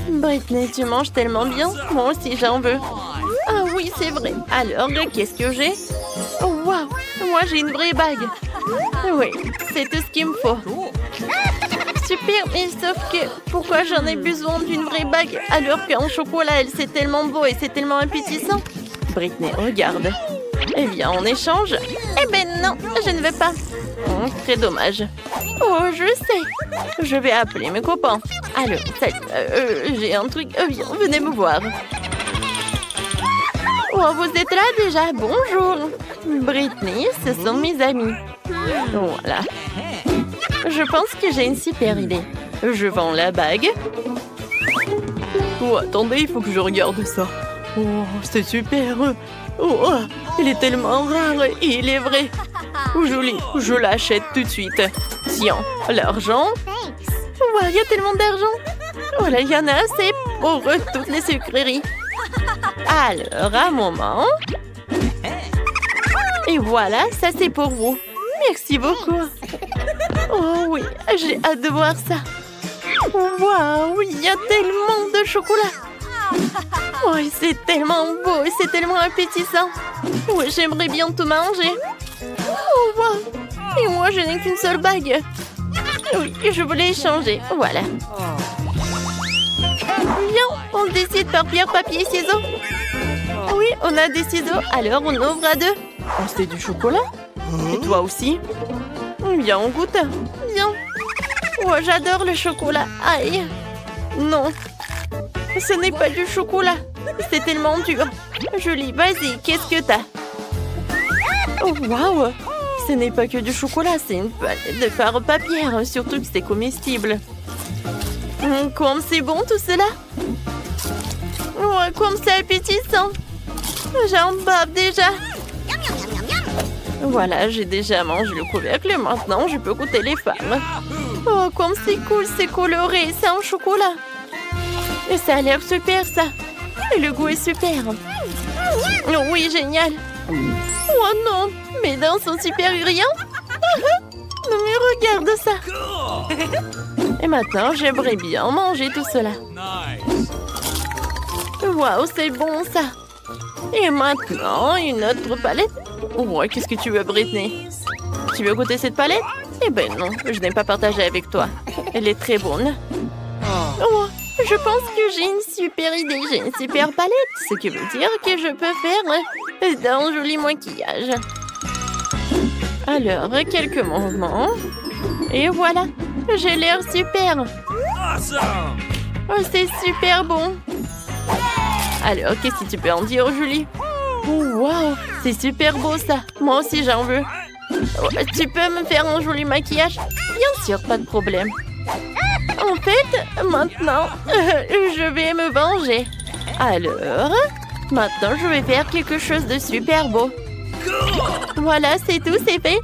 Speaker 1: Britney, tu manges tellement bien. Moi aussi, j'en veux. Ah oui, c'est vrai. Alors, qu'est-ce que j'ai? Oh, wow! Moi, j'ai une vraie bague. Oui, c'est tout ce qu'il me faut. Super, mais sauf que pourquoi j'en ai besoin d'une vraie bague alors qu'en chocolat, elle, c'est tellement beau et c'est tellement appétissant? Britney, regarde. Eh bien, en échange... Eh ben non, je ne veux pas. Oh, très dommage. Oh, je sais. Je vais appeler mes copains. Alors, salut, j'ai un truc. Viens, venez me voir. Oh, vous êtes là déjà? Bonjour. Britney, ce sont mes amis. Voilà. Je pense que j'ai une super idée. Je vends la bague. Oh, attendez, il faut que je regarde ça. Oh, c'est super. Oh, il est tellement rare et il est vrai. Joli, je l'achète tout de suite. Tiens, l'argent. Wow, il y a tellement d'argent. Voilà, il y en a assez pour toutes les sucreries. Alors, un moment. Et voilà, ça c'est pour vous. Merci beaucoup. Oh oui, j'ai hâte de voir ça. Waouh, il y a tellement de chocolat. Oh, c'est tellement beau et c'est tellement appétissant. Oui, j'aimerais bien tout manger. Oh, wow. Et moi, je n'ai qu'une seule bague. Oui, je voulais échanger. Voilà. Viens, on décide par pierre, papier, ciseaux. Oui, on a des ciseaux, alors on ouvre à deux. Oh, c'est du chocolat. Et toi aussi? Viens, on goûte. Viens. Oh, j'adore le chocolat. Aïe. Non. Ce n'est pas du chocolat. C'est tellement dur. Julie, vas-y, qu'est-ce que t'as? Oh, waouh. Ce n'est pas que du chocolat, c'est une palette de fard papier. Surtout que c'est comestible. Comme c'est bon tout cela. Oh, comme c'est appétissant. J'en bave déjà. Voilà, j'ai déjà mangé le couvercle. Maintenant, je peux goûter les fards. Oh, comme c'est cool, c'est coloré. C'est en chocolat. Et ça a l'air super, ça. Et le goût est super. Oh, oui, génial. Oh non, mes dents sont super brillantes. Non, mais regarde ça. Et maintenant, j'aimerais bien manger tout cela. Waouh, c'est bon, ça. Et maintenant, une autre palette. Oh, qu'est-ce que tu veux, Britney? Tu veux goûter cette palette? Eh ben non, je n'ai pas partagé avec toi. Elle est très bonne. Oh, je pense que j'ai une super idée. J'ai une super palette. Ce qui veut dire que je peux faire d'un joli maquillage. Alors, quelques mouvements. Et voilà. J'ai l'air super. Oh, c'est super bon. Alors, qu'est-ce que tu peux en dire, Julie? Oh, wow, c'est super beau ça. Moi aussi, j'en veux. Oh, tu peux me faire un joli maquillage? Bien sûr, pas de problème. En fait, maintenant, je vais me venger. Alors, maintenant, je vais faire quelque chose de super beau. Voilà, c'est tout, c'est fait.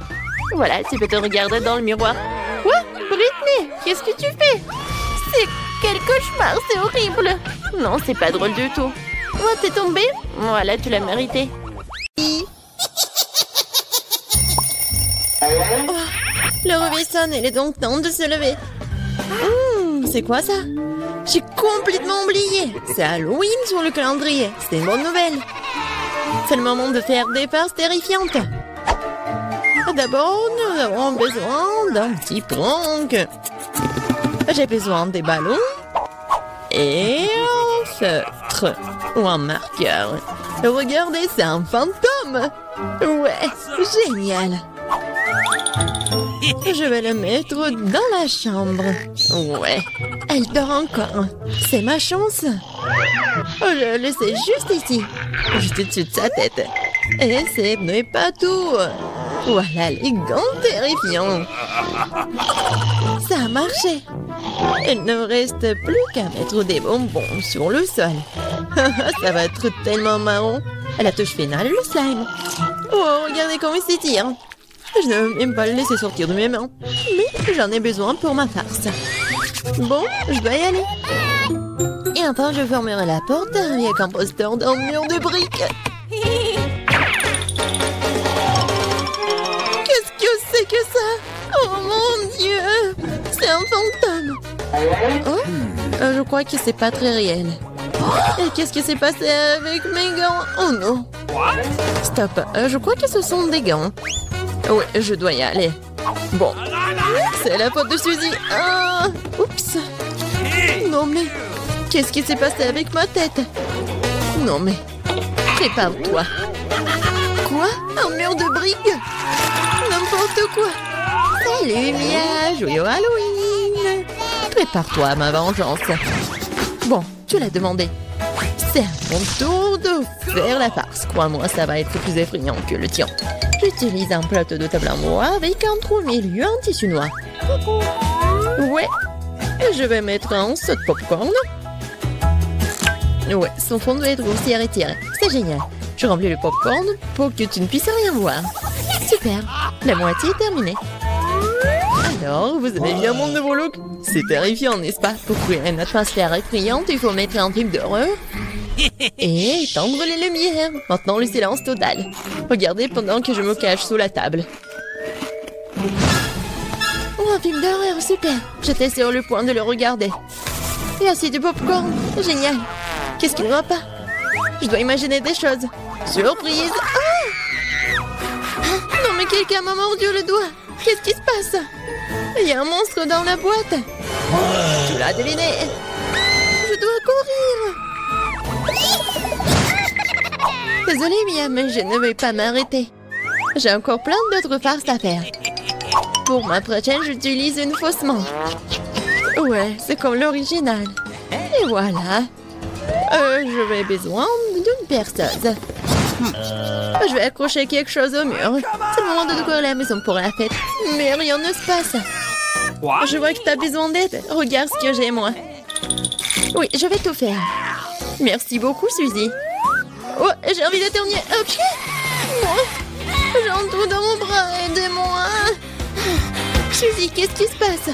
Speaker 1: Voilà, tu peux te regarder dans le miroir. Quoi? Britney, qu'est-ce que tu fais? C'est quel cauchemar, c'est horrible. Non, c'est pas drôle du tout. Oh, t'es tombée? Voilà, tu l'as mérité. Oh, le réveil sonne, il est donc temps de se lever. C'est quoi ça? J'ai complètement oublié. C'est Halloween sur le calendrier. C'est une bonne nouvelle. C'est le moment de faire des farces terrifiantes. D'abord, nous avons besoin d'un petit prank. J'ai besoin des ballons et un feutre ou un marqueur. Regardez, c'est un fantôme. Ouais, génial. Je vais le mettre dans la chambre. Ouais, elle dort encore. C'est ma chance. Je vais le laisser juste ici, juste au-dessus de sa tête. Et ce n'est pas tout. Voilà les gants terrifiants. Ça a marché. Il ne reste plus qu'à mettre des bonbons sur le sol. Ça va être tellement marrant. À la touche finale, le slime. Oh, regardez comment il s'étire. Je ne veux même pas le laisser sortir de mes mains. Mais j'en ai besoin pour ma farce. Bon, je dois y aller. Et enfin, je fermerai la porte avec un poster dans le mur de briques. Qu'est-ce que c'est que ça? Oh mon Dieu! C'est un fantôme. Oh, je crois que c'est pas très réel. Et qu'est-ce qui s'est passé avec mes gants? Oh non! Stop, je crois que ce sont des gants. Oui, je dois y aller. Bon, c'est la faute de Suzy. Ah, oups. Non mais, qu'est-ce qui s'est passé avec ma tête? Non mais, prépare-toi. Quoi? Un mur de briques? N'importe quoi. Salut Mia, joyeux Halloween. Prépare-toi à ma vengeance. Bon, tu l'as demandé. C'est à mon tour de faire la farce. Crois-moi, ça va être plus effrayant que le tien. J'utilise un plateau de table en bois avec un trou au milieu en tissu noir. Ouais, je vais mettre un saut de popcorn.
Speaker 5: Ouais, son fond doit être aussi retiré. C'est génial. Je remplis le popcorn pour que tu ne puisses rien voir. Super. La moitié est terminée. Alors, vous avez bien mon nouveau look? C'est terrifiant, n'est-ce pas? Pour créer une atmosphère effrayante, il faut mettre un film d'horreur et étendre les lumières. Maintenant, le silence total. Regardez pendant que je me cache sous la table. Oh, un film d'horreur, super. J'étais sur le point de le regarder. Et aussi du popcorn. Génial. Qu'est-ce qu'il ne va pas? Je dois imaginer des choses. Surprise! Ah! Non, mais quelqu'un m'a mordu le doigt. Qu'est-ce qui se passe? Il y a un monstre dans la boîte. Tu l'as deviné. Je dois courir. Désolée, Mia, mais je ne vais pas m'arrêter. J'ai encore plein d'autres farces à faire. Pour ma prochaine, j'utilise une fausse manche. Ouais, c'est comme l'original. Et voilà. Je vais besoin d'une perceuse. Je vais accrocher quelque chose au mur. C'est le moment de décorer la maison pour la fête. Mais rien ne se passe. Je vois que tu as besoin d'aide. Regarde ce que j'ai, moi. Oui, je vais tout faire. Merci beaucoup, Suzy. Oh, j'ai envie d'éternuer. Oh, pied. J'ai un trou dans mon bras. Aidez-moi. Suzy, qu'est-ce qui se passe?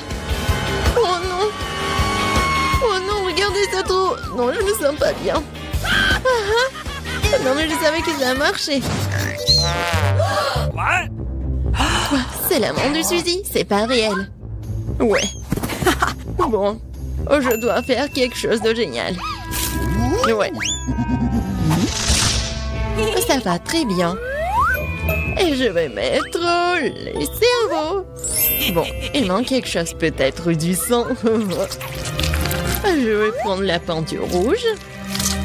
Speaker 5: Oh non. Oh non, regardez ce trou. Non, je me sens pas bien. Non, mais je savais que ça marchait. Quoi? C'est la main de Suzy? C'est pas réel. Ouais. Bon. Oh, je dois faire quelque chose de génial. Ouais. Ça va très bien. Et je vais mettre les cerveaux. Bon, il manque quelque chose, peut-être du sang. Je vais prendre la peinture rouge.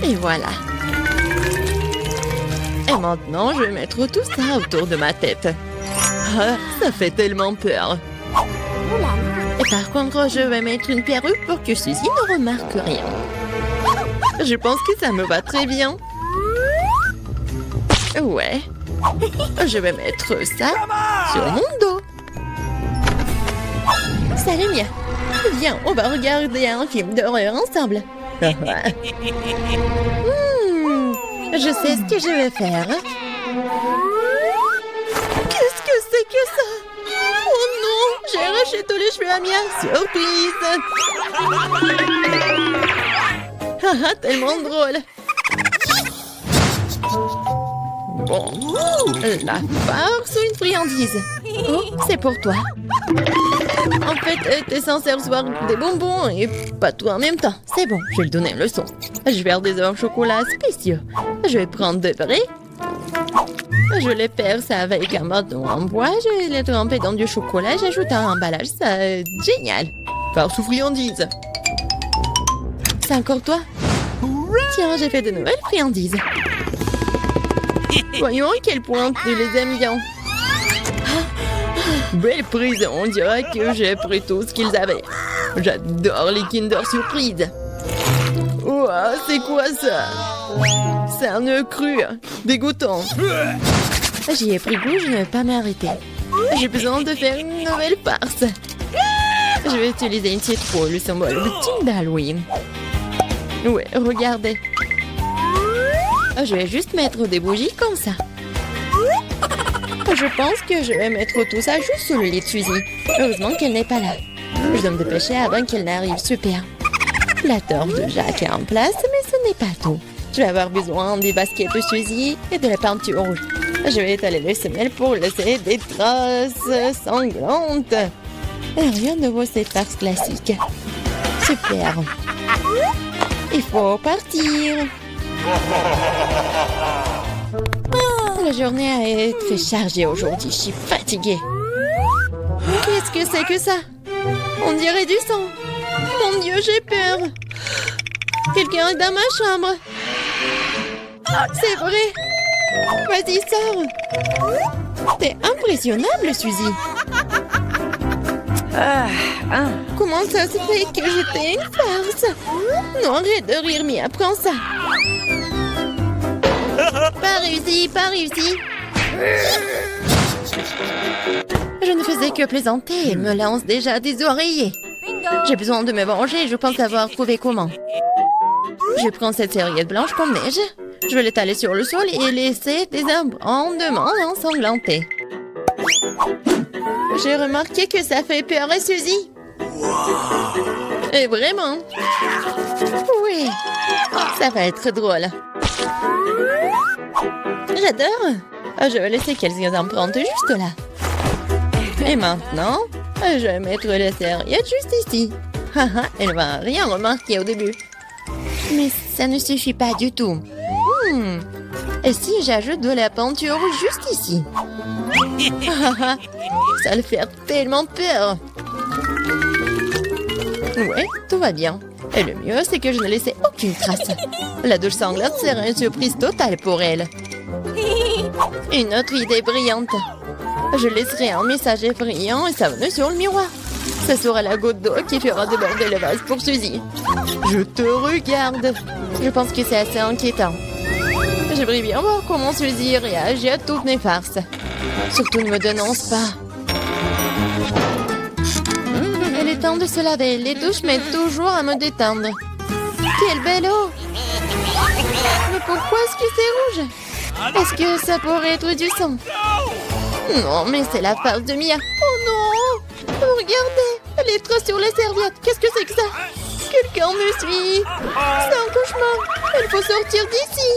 Speaker 5: Et voilà. Et maintenant, je vais mettre tout ça autour de ma tête. Ah, ça fait tellement peur. Et par contre, je vais mettre une perruque pour que Suzy ne remarque rien. Je pense que ça me va très bien. Ouais. Je vais mettre ça sur mon dos. Salut Mia. Viens, on va regarder un film d'horreur ensemble. Je sais ce que je vais faire. Qu'est-ce que c'est que ça? Oh non, j'ai arraché tous les cheveux à Mia. Surprise! Tellement drôle. Bon, la farce ou une friandise? Oh, c'est pour toi. En fait, t'es censé recevoir des bonbons et pas tout en même temps. C'est bon, je vais lui donner une leçon. Je vais faire des œufs au chocolat spéciaux. Je vais prendre de vrais. Je les perce avec un bâton en bois. Je vais les tremper dans du chocolat. J'ajoute un emballage. C'est génial. Farce ou friandise? C'est encore toi? Tiens, j'ai fait de nouvelles friandises. Voyons à quel point tu les aimes bien. Belle prise, on dirait que j'ai pris tout ce qu'ils avaient. J'adore les Kinder Surprise. Ouah, c'est quoi ça? C'est un œuf cru, dégoûtant. J'y ai pris goût, je ne vais pas m'arrêter. J'ai besoin de faire une nouvelle farce. Je vais utiliser une citrouille, le symbole ultime d'Halloween. Ouais, regardez. Je vais juste mettre des bougies comme ça. Je pense que je vais mettre tout ça juste sous le lit de Suzy. Heureusement qu'elle n'est pas là. Je dois me dépêcher avant qu'elle n'arrive. Super. La torche de Jacques est en place, mais ce n'est pas tout. Je vais avoir besoin des baskets de Suzy et de la peinture rouge. Je vais étaler les semelles pour laisser des traces sanglantes. Rien de vaut cette farce classique. Super. Il faut partir. La journée a été chargée aujourd'hui. Je suis fatiguée. Qu'est-ce que c'est que ça? On dirait du sang. Mon Dieu, j'ai peur. Quelqu'un est dans ma chambre. C'est vrai. Vas-y, sors. T'es impressionnable, Suzy. Comment ça se fait que j'étais une farce? Non, arrête de rire, Mia, prends ça. Pas réussi, pas réussi. Je ne faisais que plaisanter. Elle me lance déjà des oreillers. J'ai besoin de me venger. Je pense avoir trouvé comment. Je prends cette serviette blanche comme neige. Je vais l'étaler sur le sol et laisser des abondements ensanglantés. J'ai remarqué que ça fait peur à Suzy. Et vraiment. Oui, ça va être drôle. J'adore. Je vais laisser quelques empreintes juste là. Et maintenant, je vais mettre la serviette juste ici. Elle va rien remarquer au début. Mais ça ne suffit pas du tout. Et si j'ajoute de la peinture juste ici? Ça le fait tellement peur. Ouais, tout va bien. Et le mieux, c'est que je ne laissais aucune trace. La douche sanglante serait une surprise totale pour elle. Une autre idée brillante. Je laisserai un message effrayant et savonneux sur le miroir. Ce sera la goutte d'eau qui fera déborder le vase pour Suzy. Je te regarde. Je pense que c'est assez inquiétant. J'aimerais bien voir comment Suzy réagit à toutes mes farces. Surtout ne me dénonce pas. Il est temps de se laver. Les douches m'aident toujours à me détendre. Quelle belle eau! Mais pourquoi est-ce que c'est rouge? Est-ce que ça pourrait être du sang? Non, mais c'est la face de Mia. Oh non! Regardez! Les traces sur les serviettes. Qu'est-ce que c'est que ça? Quelqu'un me suit! C'est un cauchemar! Il faut sortir d'ici!